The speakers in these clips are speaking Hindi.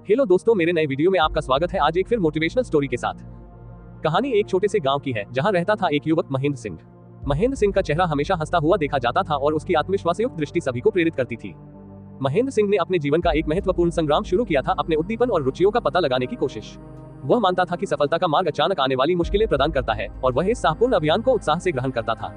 हेलो दोस्तों, मेरे नए वीडियो में आपका स्वागत है। आज एक फिर मोटिवेशनल स्टोरी के साथ। कहानी एक छोटे से गांव की है जहां रहता था एक युवक महेंद्र सिंह। महेंद्र सिंह का चेहरा हमेशा हंसता हुआ देखा जाता था और उसकी आत्मविश्वास युक्त दृष्टि सभी को प्रेरित करती थी। महेंद्र सिंह ने अपने जीवन का एक महत्वपूर्ण संग्राम शुरू किया था, अपने उद्दीपन और रुचियों का पता लगाने की कोशिश। वह मानता था कि सफलता का मार्ग अचानक आने वाली मुश्किलें प्रदान करता है और वह इस साहपूर्ण अभियान को उत्साह से ग्रहण करता था।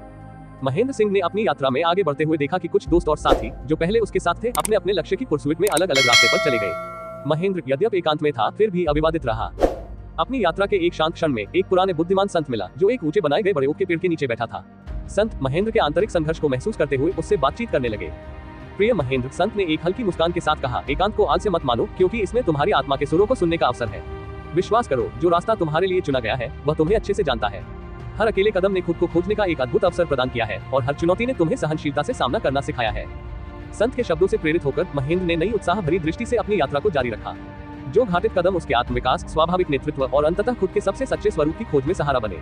महेंद्र सिंह ने अपनी यात्रा में आगे बढ़ते हुए देखा कि कुछ दोस्त और साथी जो पहले उसके साथ थे अपने अपने लक्ष्य की परस्यूट में अलग अलग रास्ते पर चले गए। महेंद्र यद्यप एकांत में था फिर भी अविवादित रहा। अपनी यात्रा के एक शांत क्षण में एक पुराने बुद्धिमान संत मिला जो एक ऊंचे बनाए गए बड़े ओक के पेड़ के नीचे बैठा था। संत महेंद्र के आंतरिक संघर्ष को महसूस करते हुए उससे बातचीत करने लगे। प्रिय महेंद्र, संत ने एक हल्की मुस्कान के साथ कहा, एकांत को आज से मत मानो क्योंकि इसमें तुम्हारी आत्मा के सुरों को सुनने का अवसर है। विश्वास करो, जो रास्ता तुम्हारे लिए चुना गया है वह तुम्हें अच्छे से जानता है। हर अकेले कदम ने खुद को खोजने का एक अद्भुत अवसर प्रदान किया है और हर चुनौती ने तुम्हें सहनशीलता से सामना करना सिखाया है। संत के शब्दों से प्रेरित होकर महेंद्र ने नई उत्साह भरी दृष्टि से अपनी यात्रा को जारी रखा। जो घाटित कदम उसके आत्मविकास, स्वाभाविक नेतृत्व और अंततः खुद के सबसे सच्चे स्वरूप की खोज में सहारा बने।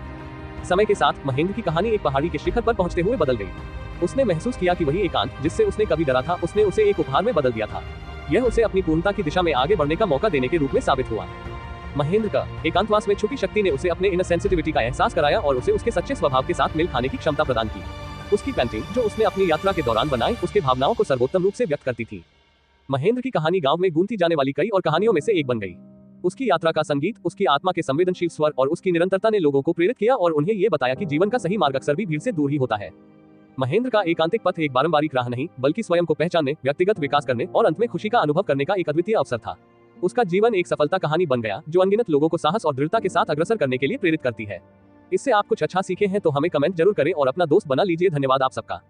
समय के साथ महेंद्र की कहानी एक पहाड़ी के शिखर पर पहुंचते हुए बदल गई। उसने महसूस किया कि वही एकांत जिससे उसने कभी डरा था, उसने उसे एक उपहार में बदल दिया था। यह उसे अपनी पूर्णता की दिशा में आगे बढ़ने का मौका देने के रूप में साबित हुआ। महेंद्र का एकांतवास में छुपी शक्ति ने उसे अपने इनर सेंसिटिविटी का एहसास कराया और उसे उसके सच्चे स्वभाव के साथ मेल खाने की क्षमता प्रदान की। उसकी पेंटिंग जो उसने अपनी यात्रा के दौरान बनाई उसके भावनाओं को सर्वोत्तम रूप से व्यक्त करती थी। महेंद्र की कहानी गांव में गूंथी जाने वाली कई और कहानियों में से एक बन गई। उसकी यात्रा का संगीत, उसकी आत्मा के संवेदनशील स्वर और उसकी निरंतरता ने लोगों को प्रेरित किया और उन्हें यह बताया कि जीवन का सही मार्ग अक्सर भी भीड़ से दूर ही होता है। महेंद्र का एकांतिक पथ एक बारंबारिक राह नहीं बल्कि स्वयं को पहचानने, व्यक्तिगत विकास करने और अंत में खुशी का अनुभव करने का एक अद्वितीय अवसर था। उसका जीवन एक सफलता कहानी बन गया जो अनगिनत लोगों को साहस और दृढ़ता के साथ अग्रसर करने के लिए प्रेरित करती है। इससे आप कुछ अच्छा सीखे हैं तो हमें कमेंट जरूर करें और अपना दोस्त बना लीजिए। धन्यवाद आप सबका।